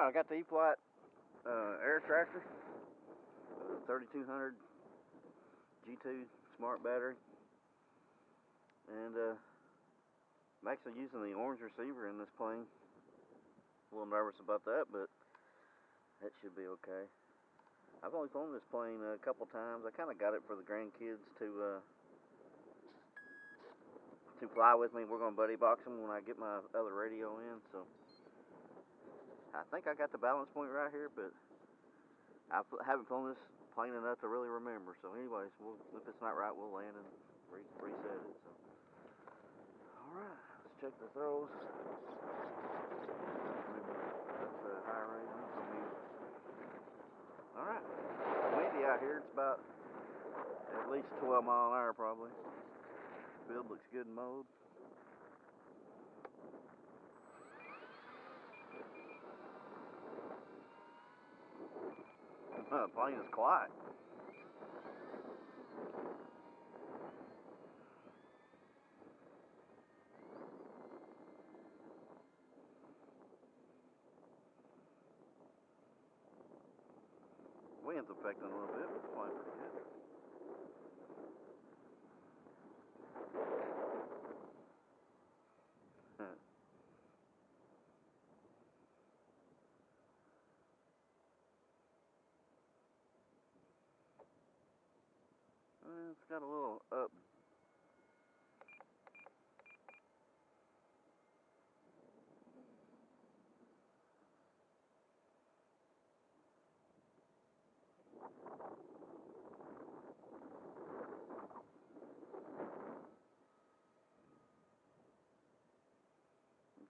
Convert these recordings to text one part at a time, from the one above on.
Alright, I got the E-Flight air tractor, 3200 G2 smart battery, and I'm actually using the orange receiver in this plane. A little nervous about that, but that should be okay. I've only flown this plane a couple times. I kind of got it for the grandkids to fly with me. We're going to buddy box them when I get my other radio in, so I think I got the balance point right here, but I haven't flown this plane enough to really remember. So anyways, if it's not right, we'll land and reset it. So, alright, let's check the throws. That's a high rating. Alright, windy out here. It's about at least 12 mile an hour probably. Field looks good and mowed. The plane is quiet. Wind's affecting a little bit, but it's flying pretty good. It's got a little up.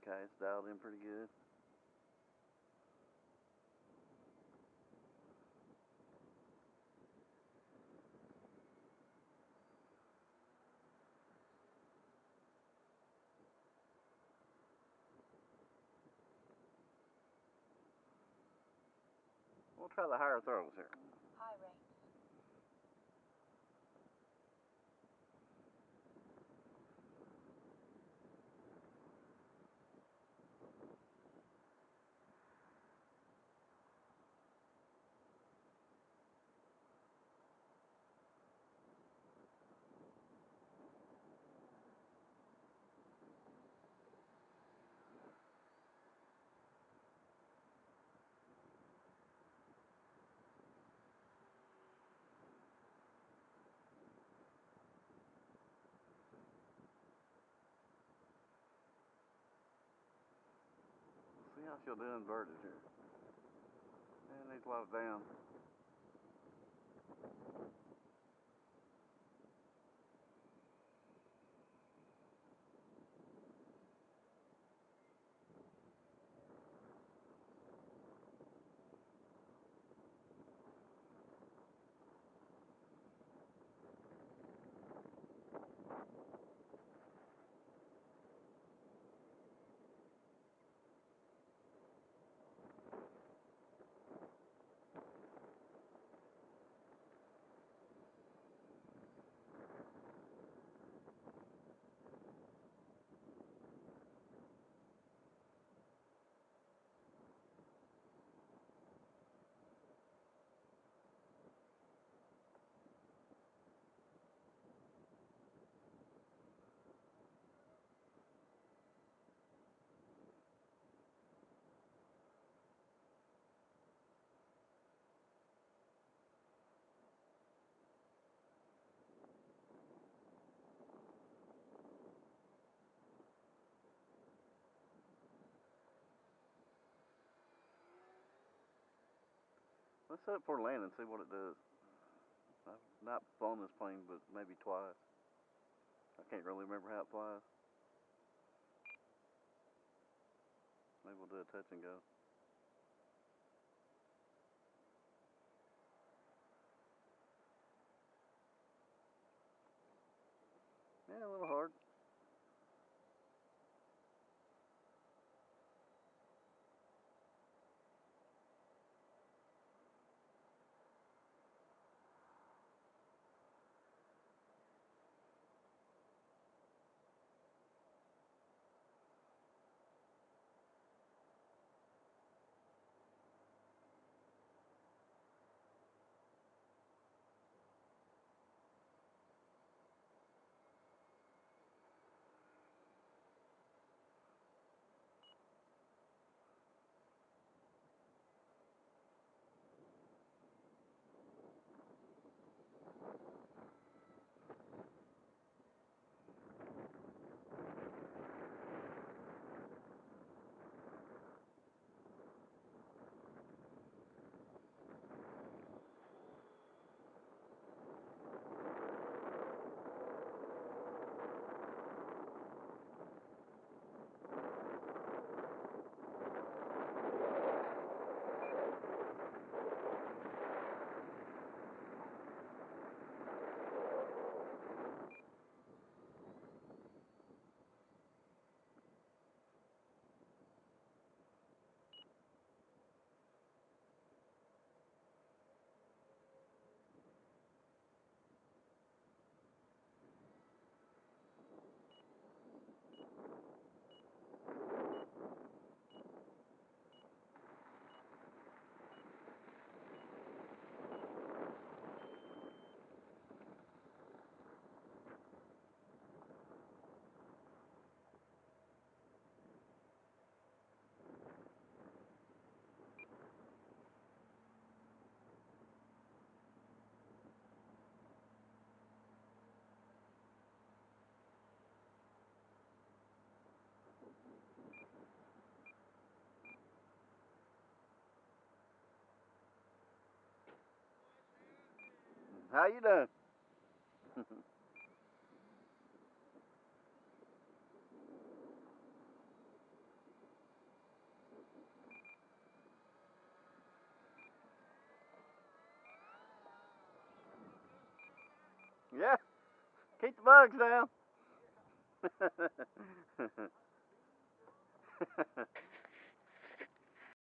Okay, it's dialed in pretty good. We'll try the higher throws here. High rates. See how she'll do inverted here. And needs a lot of down. Let's set it for landing and see what it does. I've not flown this plane, but maybe twice. I can't really remember how it flies. Maybe we'll do a touch and go. Yeah, a little hard. How you doing? Yeah, keep the bugs down.